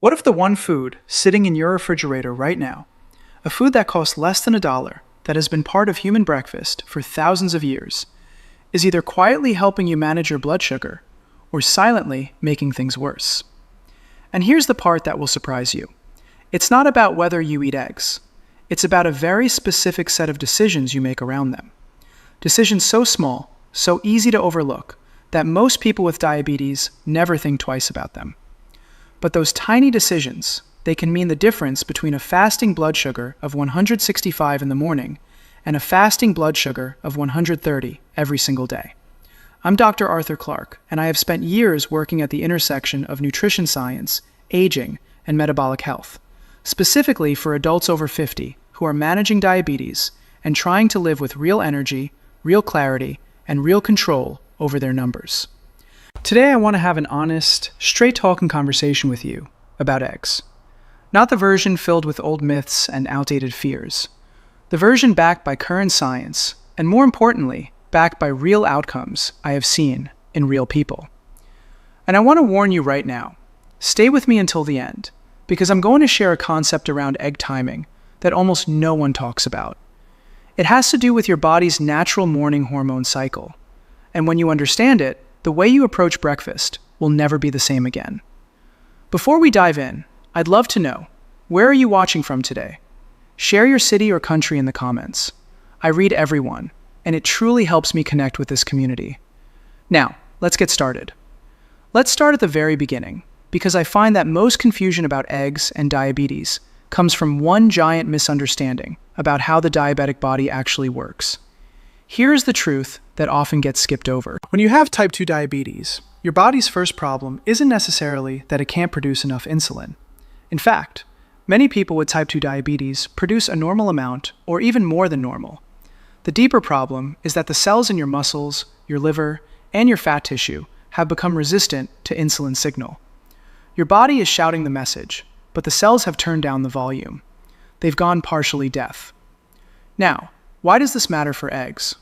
What if the one food sitting in your refrigerator right now, a food that costs less than $1, that has been part of human breakfast for thousands of years, is either quietly helping you manage your blood sugar or silently making things worse? And here's the part that will surprise you. It's not about whether you eat eggs. It's about a very specific set of decisions you make around them. Decisions so small, so easy to overlook, that most people with diabetes never think twice about them. But those tiny decisions, they can mean the difference between a fasting blood sugar of 165 in the morning and a fasting blood sugar of 130 every single day. I'm Dr. Arthur Clark, and I have spent years working at the intersection of nutrition science, aging, and metabolic health, specifically for adults over 50 who are managing diabetes and trying to live with real energy, real clarity, and real control over their numbers. Today I want to have an honest, straight-talking conversation with you about eggs. Not the version filled with old myths and outdated fears. The version backed by current science, and more importantly, backed by real outcomes I have seen in real people. And I want to warn you right now, stay with me until the end, because I'm going to share a concept around egg timing that almost no one talks about. It has to do with your body's natural morning hormone cycle. And when you understand it, the way you approach breakfast will never be the same again. Before we dive in, I'd love to know, where are you watching from today? Share your city or country in the comments. I read everyone, and it truly helps me connect with this community. Now, let's get started. Let's start at the very beginning, because I find that most confusion about eggs and diabetes comes from one giant misunderstanding about how the diabetic body actually works. Here's the truth that often gets skipped over. When you have type 2 diabetes, your body's first problem isn't necessarily that it can't produce enough insulin. In fact, many people with type 2 diabetes produce a normal amount or even more than normal. The deeper problem is that the cells in your muscles, your liver, and your fat tissue have become resistant to insulin signal. Your body is shouting the message, but the cells have turned down the volume. They've gone partially deaf. Now, why does this matter for eggs?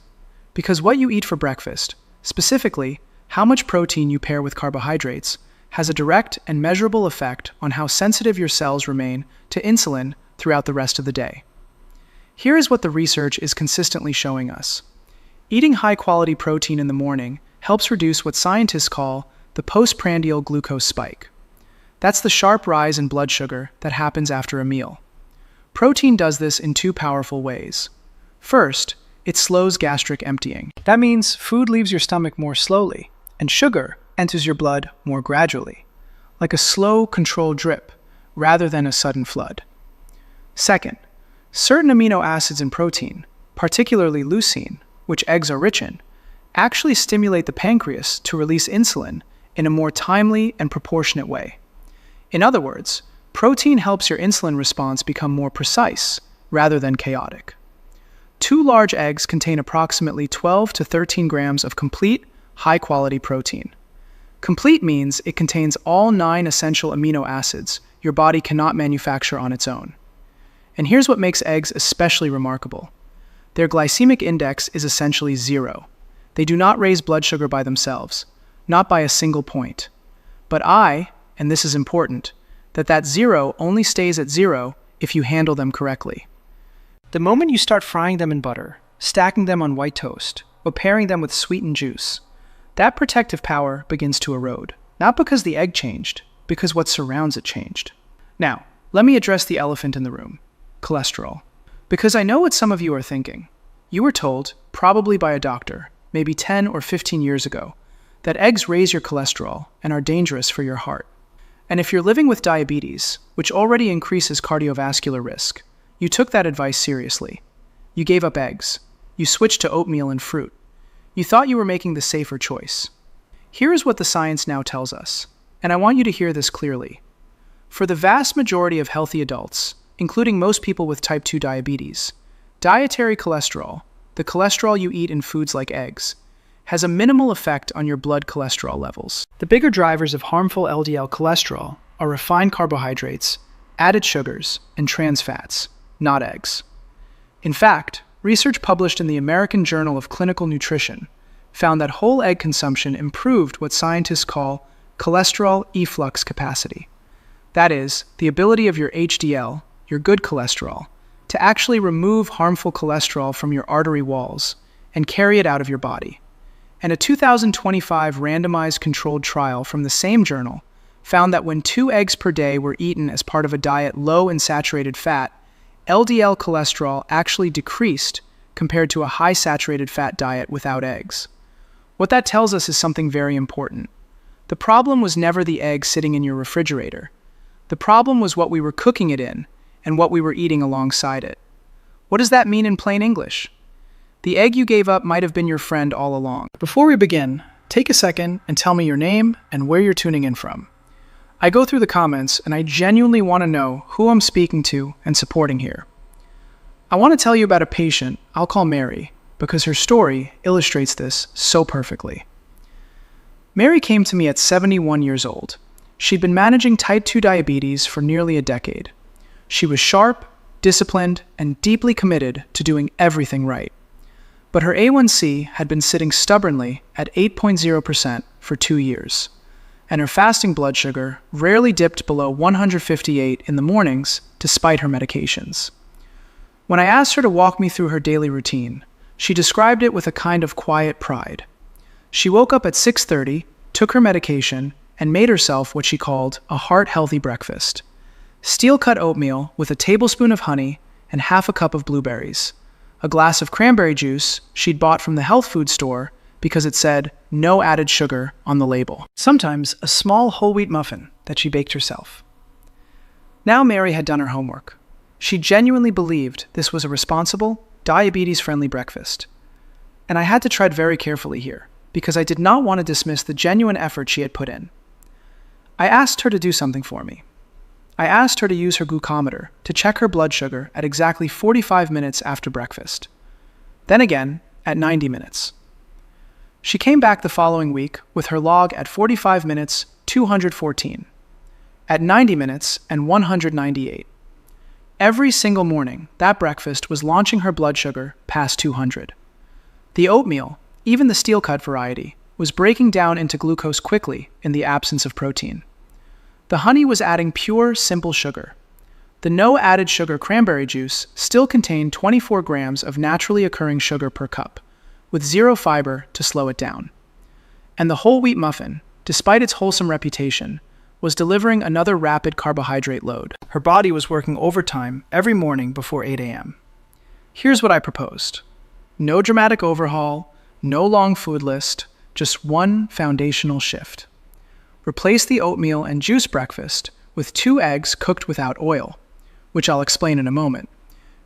Because what you eat for breakfast, specifically how much protein you pair with carbohydrates, has a direct and measurable effect on how sensitive your cells remain to insulin throughout the rest of the day. Here is what the research is consistently showing us. Eating high-quality protein in the morning helps reduce what scientists call the postprandial glucose spike. That's the sharp rise in blood sugar that happens after a meal. Protein does this in two powerful ways. First, it slows gastric emptying. That means food leaves your stomach more slowly, and sugar enters your blood more gradually, like a slow, controlled drip, rather than a sudden flood. Second, certain amino acids in protein, particularly leucine, which eggs are rich in, actually stimulate the pancreas to release insulin in a more timely and proportionate way. In other words, protein helps your insulin response become more precise rather than chaotic. 2 large eggs contain approximately 12 to 13 grams of complete, high-quality protein. Complete means it contains all 9 essential amino acids your body cannot manufacture on its own. And here's what makes eggs especially remarkable. Their glycemic index is essentially 0. They do not raise blood sugar by themselves, not by a single point. But and this is important, that 0 only stays at 0 if you handle them correctly. The moment you start frying them in butter, stacking them on white toast, or pairing them with sweetened juice, that protective power begins to erode. Not because the egg changed, because what surrounds it changed. Now, let me address the elephant in the room, cholesterol. Because I know what some of you are thinking. You were told, probably by a doctor, maybe 10 or 15 years ago, that eggs raise your cholesterol and are dangerous for your heart. And if you're living with diabetes, which already increases cardiovascular risk, you took that advice seriously. You gave up eggs. You switched to oatmeal and fruit. You thought you were making the safer choice. Here is what the science now tells us, and I want you to hear this clearly. For the vast majority of healthy adults, including most people with type 2 diabetes, dietary cholesterol, the cholesterol you eat in foods like eggs, has a minimal effect on your blood cholesterol levels. The bigger drivers of harmful LDL cholesterol are refined carbohydrates, added sugars, and trans fats, not eggs. In fact, research published in the American Journal of Clinical Nutrition found that whole egg consumption improved what scientists call cholesterol efflux capacity. That is, the ability of your HDL, your good cholesterol, to actually remove harmful cholesterol from your artery walls and carry it out of your body. And a 2025 randomized controlled trial from the same journal found that when 2 eggs per day were eaten as part of a diet low in saturated fat, LDL cholesterol actually decreased compared to a high saturated fat diet without eggs. What that tells us is something very important. The problem was never the egg sitting in your refrigerator. The problem was what we were cooking it in and what we were eating alongside it. What does that mean in plain English? The egg you gave up might have been your friend all along. Before we begin, take a second and tell me your name and where you're tuning in from. I go through the comments and I genuinely want to know who I'm speaking to and supporting here. I want to tell you about a patient I'll call Mary, because her story illustrates this so perfectly. Mary came to me at 71 years old. She'd been managing type 2 diabetes for nearly a decade. She was sharp, disciplined, and deeply committed to doing everything right. But her A1C had been sitting stubbornly at 8.0% for 2 years, and her fasting blood sugar rarely dipped below 158 in the mornings despite her medications. When I asked her to walk me through her daily routine, she described it with a kind of quiet pride. She woke up at 6:30, took her medication, and made herself what she called a heart-healthy breakfast. Steel-cut oatmeal with a tablespoon of honey and half a cup of blueberries. A glass of cranberry juice she'd bought from the health food store because it said no added sugar on the label. Sometimes a small whole wheat muffin that she baked herself. Now Mary had done her homework. She genuinely believed this was a responsible, diabetes-friendly breakfast. And I had to tread very carefully here, because I did not want to dismiss the genuine effort she had put in. I asked her to do something for me. I asked her to use her glucometer to check her blood sugar at exactly 45 minutes after breakfast. Then again, at 90 minutes. She came back the following week with her log at 45 minutes, 214. At 90 minutes, and 198. Every single morning, that breakfast was launching her blood sugar past 200. The oatmeal, even the steel-cut variety, was breaking down into glucose quickly in the absence of protein. The honey was adding pure, simple sugar. The no-added sugar cranberry juice still contained 24 grams of naturally occurring sugar per cup, with 0 fiber to slow it down. And the whole wheat muffin, despite its wholesome reputation, was delivering another rapid carbohydrate load. Her body was working overtime every morning before 8 a.m. Here's what I proposed. No dramatic overhaul, no long food list, just one foundational shift. Replace the oatmeal and juice breakfast with 2 eggs cooked without oil, which I'll explain in a moment,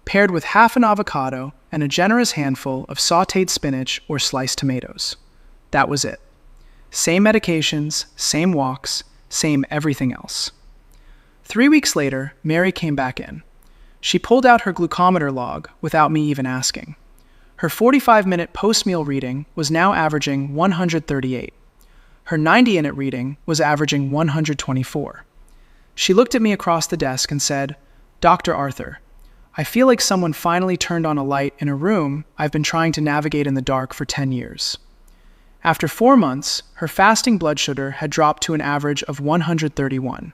paired with half an avocado and a generous handful of sautéed spinach or sliced tomatoes. That was it. Same medications, same walks, same everything else. 3 weeks later, Mary came back in. She pulled out her glucometer log without me even asking. Her 45-minute post-meal reading was now averaging 138. Her 90-minute reading was averaging 124. She looked at me across the desk and said, "Dr. Arthur, I feel like someone finally turned on a light in a room I've been trying to navigate in the dark for 10 years. After 4 months, her fasting blood sugar had dropped to an average of 131.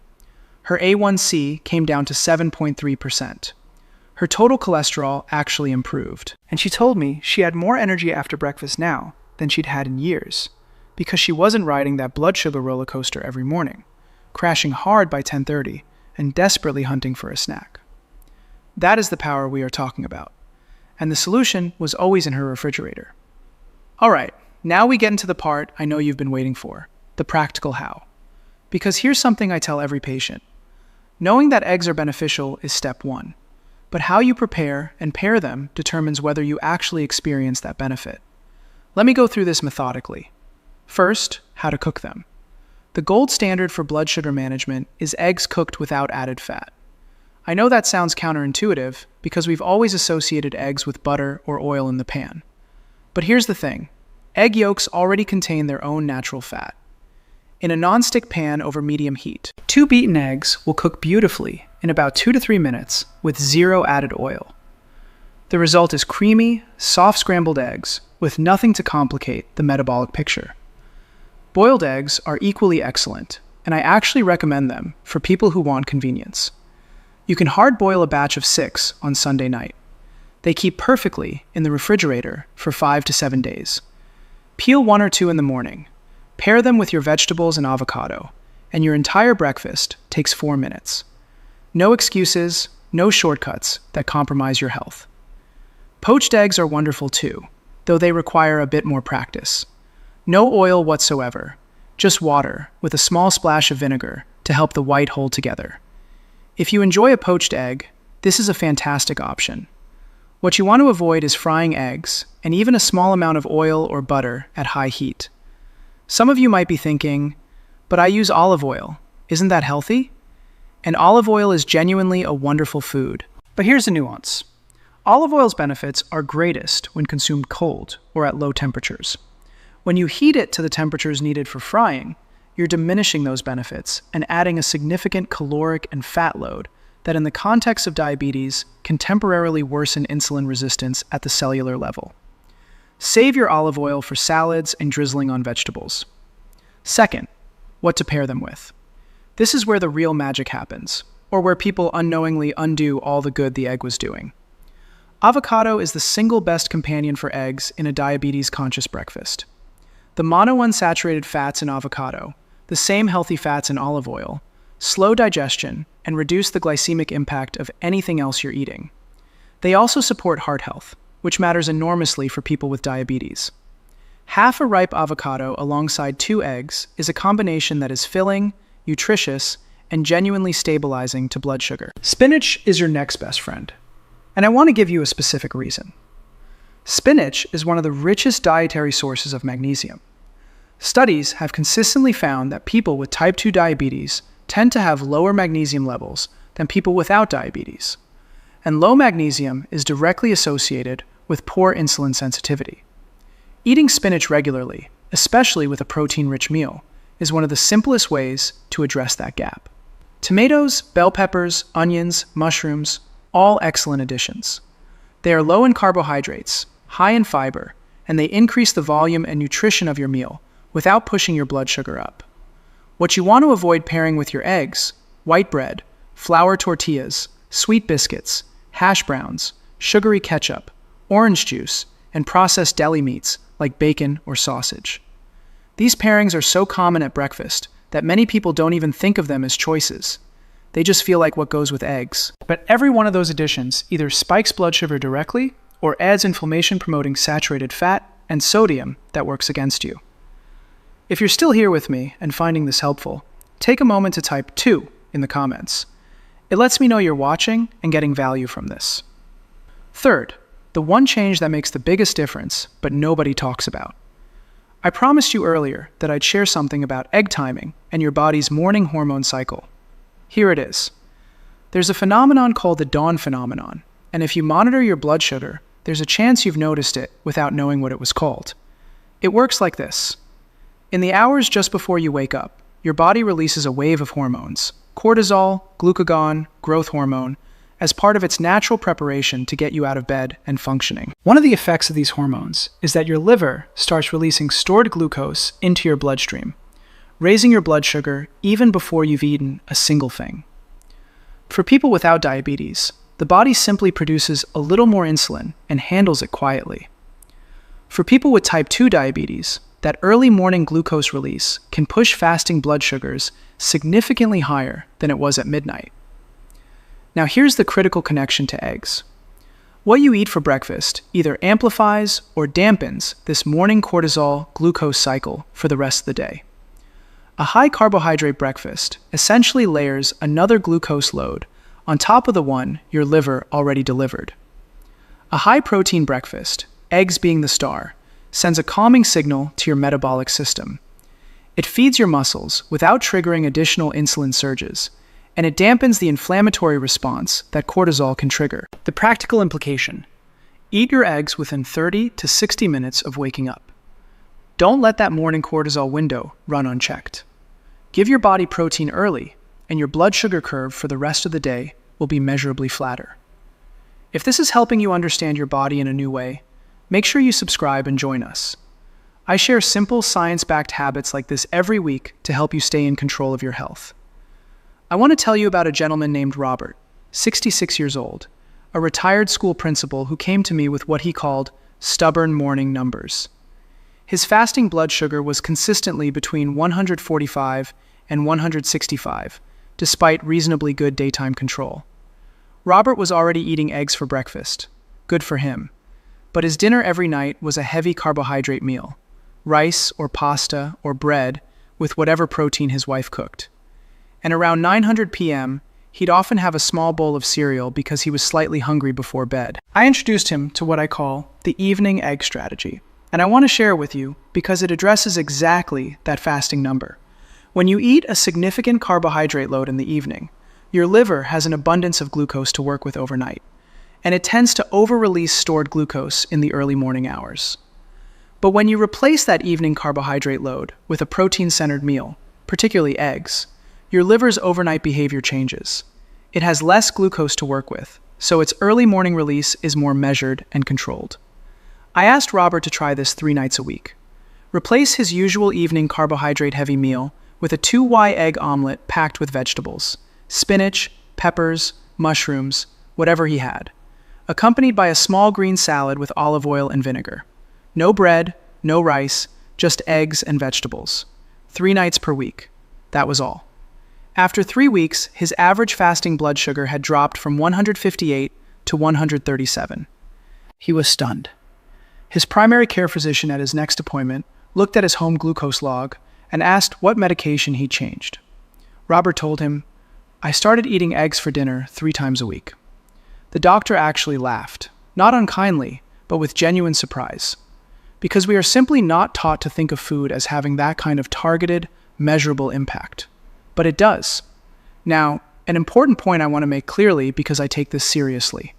Her A1C came down to 7.3%. Her total cholesterol actually improved. And she told me she had more energy after breakfast now than she'd had in years, because she wasn't riding that blood sugar roller coaster every morning, crashing hard by 10:30 and desperately hunting for a snack. That is the power we are talking about. And the solution was always in her refrigerator. All right, now we get into the part I know you've been waiting for, the practical how. Because here's something I tell every patient. Knowing that eggs are beneficial is step one, but how you prepare and pair them determines whether you actually experience that benefit. Let me go through this methodically. First, how to cook them. The gold standard for blood sugar management is eggs cooked without added fat. I know that sounds counterintuitive because we've always associated eggs with butter or oil in the pan. But here's the thing. Egg yolks already contain their own natural fat. In a nonstick pan over medium heat, 2 beaten eggs will cook beautifully in about 2 to 3 minutes with 0 added oil. The result is creamy, soft scrambled eggs with nothing to complicate the metabolic picture. Boiled eggs are equally excellent, and I actually recommend them for people who want convenience. You can hard boil a batch of 6 on Sunday night. They keep perfectly in the refrigerator for 5 to 7 days. Peel 1 or 2 in the morning. Pair them with your vegetables and avocado, and your entire breakfast takes 4 minutes. No excuses, no shortcuts that compromise your health. Poached eggs are wonderful too, though they require a bit more practice. No oil whatsoever, just water with a small splash of vinegar to help the white hold together. If you enjoy a poached egg, this is a fantastic option. What you want to avoid is frying eggs, and even a small amount of oil or butter at high heat. Some of you might be thinking, but I use olive oil. Isn't that healthy? And olive oil is genuinely a wonderful food. But here's a nuance. Olive oil's benefits are greatest when consumed cold or at low temperatures. When you heat it to the temperatures needed for frying, you're diminishing those benefits and adding a significant caloric and fat load that in the context of diabetes can temporarily worsen insulin resistance at the cellular level. Save your olive oil for salads and drizzling on vegetables. Second, what to pair them with. This is where the real magic happens, or where people unknowingly undo all the good the egg was doing. Avocado is the single best companion for eggs in a diabetes-conscious breakfast. The monounsaturated fats in avocado, the same healthy fats in olive oil, slow digestion and reduce the glycemic impact of anything else you're eating. They also support heart health, which matters enormously for people with diabetes. Half a ripe avocado alongside 2 eggs is a combination that is filling, nutritious, and genuinely stabilizing to blood sugar. Spinach is your next best friend, and I want to give you a specific reason. Spinach is one of the richest dietary sources of magnesium. Studies have consistently found that people with type 2 diabetes tend to have lower magnesium levels than people without diabetes, and low magnesium is directly associated with poor insulin sensitivity. Eating spinach regularly, especially with a protein-rich meal, is one of the simplest ways to address that gap. Tomatoes, bell peppers, onions, mushrooms, all excellent additions. They are low in carbohydrates, high in fiber, and they increase the volume and nutrition of your meal without pushing your blood sugar up. What you want to avoid pairing with your eggs, white bread, flour tortillas, sweet biscuits, hash browns, sugary ketchup, orange juice, and processed deli meats like bacon or sausage. These pairings are so common at breakfast that many people don't even think of them as choices. They just feel like what goes with eggs. But every one of those additions either spikes blood sugar directly or adds inflammation-promoting saturated fat and sodium that works against you. If you're still here with me and finding this helpful, take a moment to type 2 in the comments. It lets me know you're watching and getting value from this. Third, the one change that makes the biggest difference, but nobody talks about. I promised you earlier that I'd share something about egg timing and your body's morning hormone cycle. Here it is. There's a phenomenon called the dawn phenomenon, and if you monitor your blood sugar, there's a chance you've noticed it without knowing what it was called. It works like this. In the hours just before you wake up, your body releases a wave of hormones, cortisol, glucagon, growth hormone, as part of its natural preparation to get you out of bed and functioning. One of the effects of these hormones is that your liver starts releasing stored glucose into your bloodstream, raising your blood sugar even before you've eaten a single thing. For people without diabetes, the body simply produces a little more insulin and handles it quietly. For people with type 2 diabetes, that early morning glucose release can push fasting blood sugars significantly higher than it was at midnight. Now here's the critical connection to eggs. What you eat for breakfast either amplifies or dampens this morning cortisol glucose cycle for the rest of the day. A high carbohydrate breakfast essentially layers another glucose load on top of the one your liver already delivered. A high protein breakfast, eggs being the star, sends a calming signal to your metabolic system. It feeds your muscles without triggering additional insulin surges, and it dampens the inflammatory response that cortisol can trigger. The practical implication: eat your eggs within 30 to 60 minutes of waking up. Don't let that morning cortisol window run unchecked. Give your body protein early, and your blood sugar curve for the rest of the day will be measurably flatter. If this is helping you understand your body in a new way, make sure you subscribe and join us. I share simple science-backed habits like this every week to help you stay in control of your health. I want to tell you about a gentleman named Robert, 66 years old, a retired school principal who came to me with what he called stubborn morning numbers. His fasting blood sugar was consistently between 145 and 165, despite reasonably good daytime control. Robert was already eating eggs for breakfast. Good for him. But his dinner every night was a heavy carbohydrate meal, rice or pasta or bread with whatever protein his wife cooked. And around 900 p.m., he'd often have a small bowl of cereal because he was slightly hungry before bed. I introduced him to what I call the evening egg strategy, and I want to share it with you because it addresses exactly that fasting number. When you eat a significant carbohydrate load in the evening, your liver has an abundance of glucose to work with overnight, and it tends to over-release stored glucose in the early morning hours. But when you replace that evening carbohydrate load with a protein-centered meal, particularly eggs, your liver's overnight behavior changes. It has less glucose to work with, so its early morning release is more measured and controlled. I asked Robert to try this 3 nights a week. Replace his usual evening carbohydrate-heavy meal with a 2Y egg omelet packed with vegetables, spinach, peppers, mushrooms, whatever he had, accompanied by a small green salad with olive oil and vinegar. No bread, no rice, just eggs and vegetables. 3 nights per week. That was all. After 3 weeks, his average fasting blood sugar had dropped from 158 to 137. He was stunned. His primary care physician at his next appointment looked at his home glucose log and asked what medication he'd changed. Robert told him, "I started eating eggs for dinner 3 times a week." The doctor actually laughed, not unkindly, but with genuine surprise, because we are simply not taught to think of food as having that kind of targeted, measurable impact. But it does. Now, an important point I want to make clearly because I take this seriously.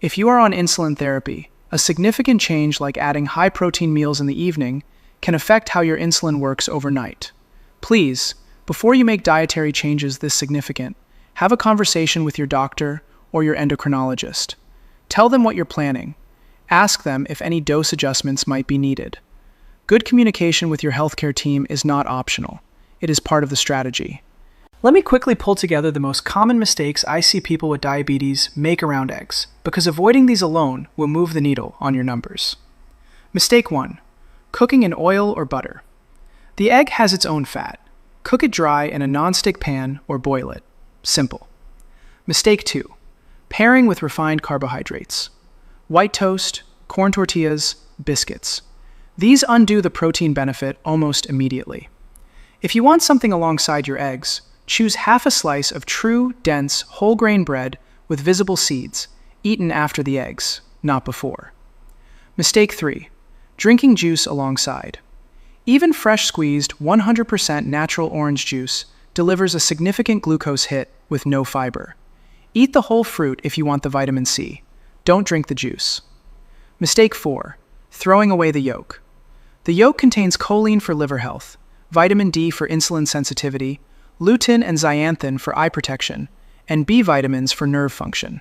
If you are on insulin therapy, a significant change like adding high-protein meals in the evening can affect how your insulin works overnight. Please, before you make dietary changes this significant, have a conversation with your doctor or your endocrinologist. Tell them what you're planning. Ask them if any dose adjustments might be needed. Good communication with your healthcare team is not optional. It is part of the strategy. Let me quickly pull together the most common mistakes I see people with diabetes make around eggs, because avoiding these alone will move the needle on your numbers. Mistake 1. Cooking in oil or butter. The egg has its own fat. Cook it dry in a non-stick pan or boil it. Simple. Mistake 2. Pairing with refined carbohydrates. White toast, corn tortillas, biscuits. These undo the protein benefit almost immediately. If you want something alongside your eggs, choose half a slice of true, dense, whole grain bread with visible seeds, eaten after the eggs, not before. Mistake 3. Drinking juice alongside. Even fresh squeezed 100% natural orange juice delivers a significant glucose hit with no fiber. Eat the whole fruit if you want the vitamin C. Don't drink the juice. Mistake 4. Throwing away the yolk. The yolk contains choline for liver health, vitamin D for insulin sensitivity, lutein and zeaxanthin for eye protection, and B vitamins for nerve function.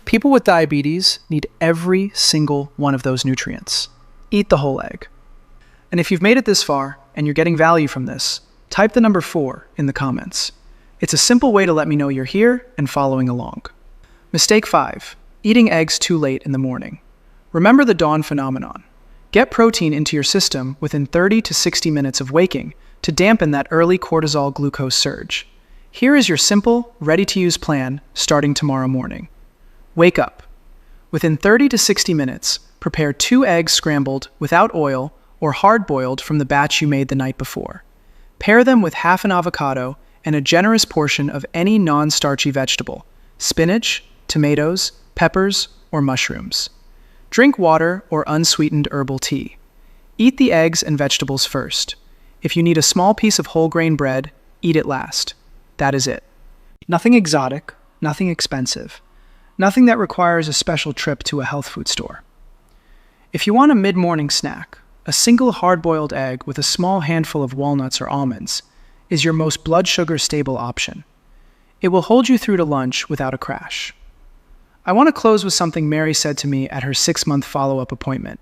People with diabetes need every single one of those nutrients. Eat the whole egg. And if you've made it this far and you're getting value from this, type the number 4 in the comments. It's a simple way to let me know you're here and following along. Mistake 5. Eating eggs too late in the morning. Remember the dawn phenomenon. Get protein into your system within 30 to 60 minutes of waking to dampen that early cortisol glucose surge. Here is your simple, ready-to-use plan starting tomorrow morning. Wake up. Within 30 to 60 minutes, prepare 2 eggs scrambled without oil or hard-boiled from the batch you made the night before. Pair them with half an avocado and a generous portion of any non-starchy vegetable, spinach, tomatoes, peppers, or mushrooms. Drink water or unsweetened herbal tea. Eat the eggs and vegetables first. If you need a small piece of whole grain bread, eat it last. That is it. Nothing exotic, nothing expensive, nothing that requires a special trip to a health food store. If you want a mid-morning snack, a single hard-boiled egg with a small handful of walnuts or almonds is your most blood sugar stable option. It will hold you through to lunch without a crash. I want to close with something Mary said to me at her 6-month follow-up appointment.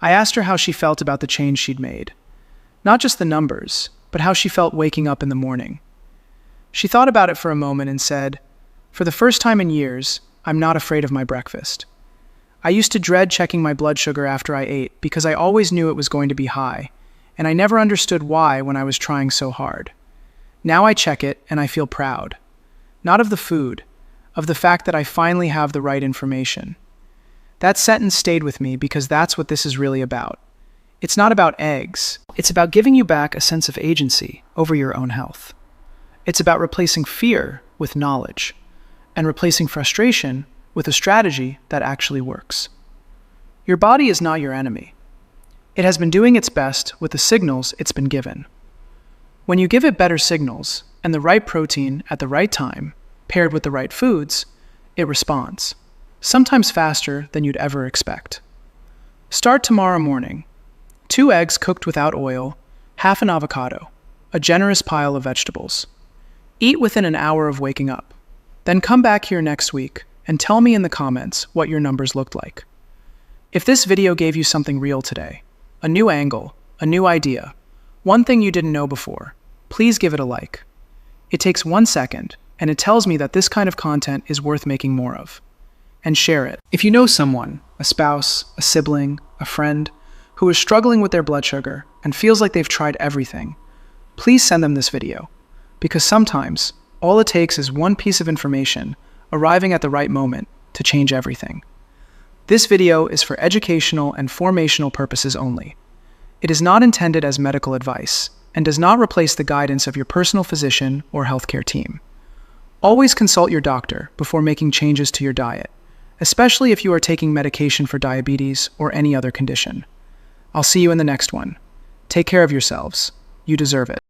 I asked her how she felt about the change she'd made. Not just the numbers, but how she felt waking up in the morning. She thought about it for a moment and said, "For the first time in years, I'm not afraid of my breakfast. I used to dread checking my blood sugar after I ate because I always knew it was going to be high, and I never understood why when I was trying so hard. Now I check it and I feel proud. Not of the food, of the fact that I finally have the right information." That sentence stayed with me because that's what this is really about. It's not about eggs. It's about giving you back a sense of agency over your own health. It's about replacing fear with knowledge and replacing frustration with a strategy that actually works. Your body is not your enemy. It has been doing its best with the signals it's been given. When you give it better signals and the right protein at the right time, paired with the right foods, it responds, sometimes faster than you'd ever expect. Start tomorrow morning. 2 eggs cooked without oil, half an avocado, a generous pile of vegetables. Eat within an hour of waking up. Then come back here next week and tell me in the comments what your numbers looked like. If this video gave you something real today, a new angle, a new idea, one thing you didn't know before, please give it a like. It takes 1 second, and it tells me that this kind of content is worth making more of. And share it. If you know someone, a spouse, a sibling, a friend, who is struggling with their blood sugar and feels like they've tried everything, please send them this video, because sometimes all it takes is one piece of information arriving at the right moment to change everything. This video is for educational and formational purposes only. It is not intended as medical advice and does not replace the guidance of your personal physician or healthcare team. Always consult your doctor before making changes to your diet, especially if you are taking medication for diabetes or any other condition. I'll see you in the next one. Take care of yourselves. You deserve it.